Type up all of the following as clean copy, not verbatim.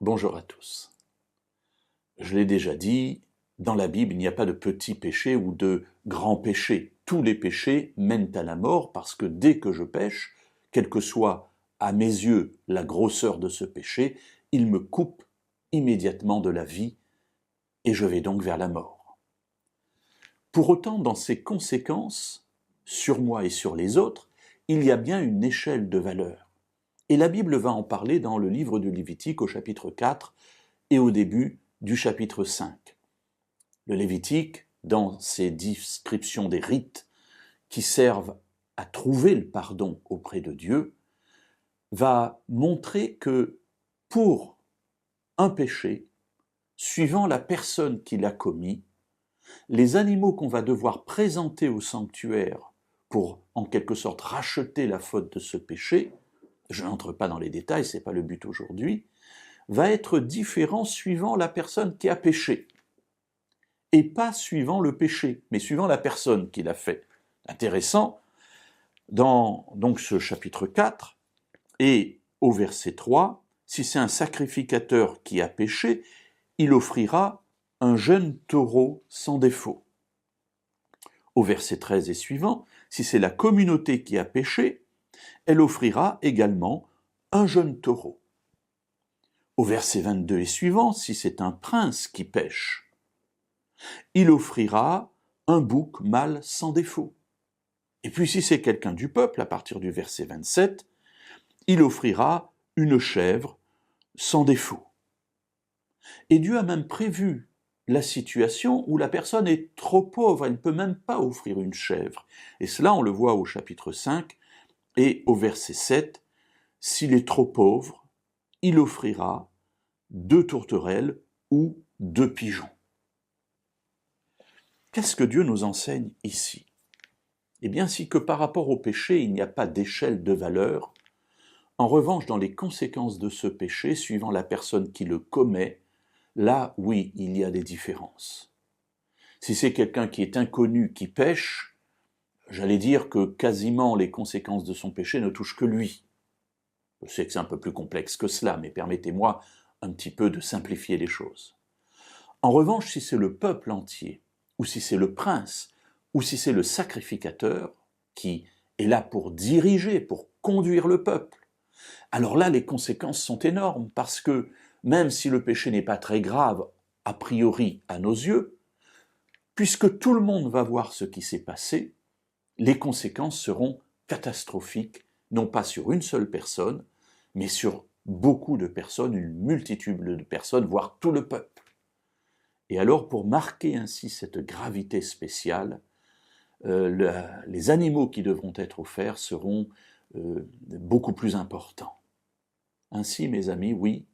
Bonjour à tous. Je l'ai déjà dit, dans la Bible, il n'y a pas de petits péchés ou de grands péchés. Tous les péchés mènent à la mort parce que dès que je pêche, quelle que soit à mes yeux la grosseur de ce péché, il me coupe immédiatement de la vie et je vais donc vers la mort. Pour autant, dans ses conséquences, sur moi et sur les autres, il y a bien une échelle de valeur. Et la Bible va en parler dans le livre de Lévitique au chapitre 4 et au début du chapitre 5. Le Lévitique, dans ses descriptions des rites qui servent à trouver le pardon auprès de Dieu, va montrer que pour un péché, suivant la personne qui l'a commis, les animaux qu'on va devoir présenter au sanctuaire pour en quelque sorte racheter la faute de ce péché, je n'entre pas dans les détails, ce n'est pas le but aujourd'hui, va être différent suivant la personne qui a péché. Et pas suivant le péché, mais suivant la personne qui l'a fait. Intéressant, dans donc ce chapitre 4, et au verset 3, si c'est un sacrificateur qui a péché, il offrira un jeune taureau sans défaut. Au verset 13 et suivant, si c'est la communauté qui a péché, elle offrira également un jeune taureau. Au verset 22 et suivant, si c'est un prince qui pêche, il offrira un bouc mâle sans défaut. Et puis si c'est quelqu'un du peuple, à partir du verset 27, il offrira une chèvre sans défaut. Et Dieu a même prévu la situation où la personne est trop pauvre, elle ne peut même pas offrir une chèvre. Et cela, on le voit au chapitre 5 et au verset 7, s'il est trop pauvre, il offrira 2 tourterelles ou 2 pigeons. Qu'est-ce que Dieu nous enseigne ici? Eh bien, si que par rapport au péché, il n'y a pas d'échelle de valeur, en revanche, dans les conséquences de ce péché, suivant la personne qui le commet, là, oui, il y a des différences. Si c'est quelqu'un qui est inconnu, qui pêche, j'allais dire que quasiment les conséquences de son péché ne touchent que lui. Je sais que c'est un peu plus complexe que cela, mais permettez-moi un petit peu de simplifier les choses. En revanche, si c'est le peuple entier, ou si c'est le prince, ou si c'est le sacrificateur qui est là pour diriger, pour conduire le peuple, alors là, les conséquences sont énormes, parce que même si le péché n'est pas très grave, a priori à nos yeux, puisque tout le monde va voir ce qui s'est passé, les conséquences seront catastrophiques, non pas sur une seule personne, mais sur beaucoup de personnes, une multitude de personnes, voire tout le peuple. Et alors, pour marquer ainsi cette gravité spéciale, les animaux qui devront être offerts seront beaucoup plus importants. Ainsi, mes amis, oui,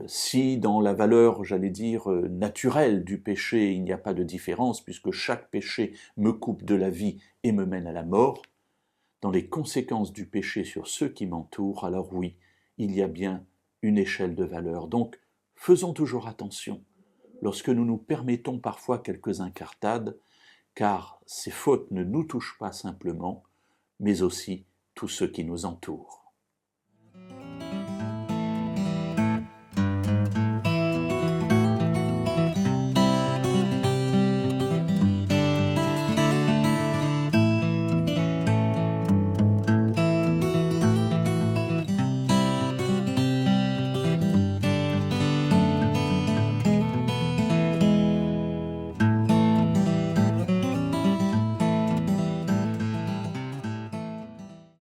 si dans la valeur, j'allais dire, naturelle du péché, il n'y a pas de différence, puisque chaque péché me coupe de la vie et me mène à la mort, dans les conséquences du péché sur ceux qui m'entourent, alors oui, il y a bien une échelle de valeur. Donc, faisons toujours attention lorsque nous nous permettons parfois quelques incartades, car ces fautes ne nous touchent pas simplement, mais aussi tous ceux qui nous entourent.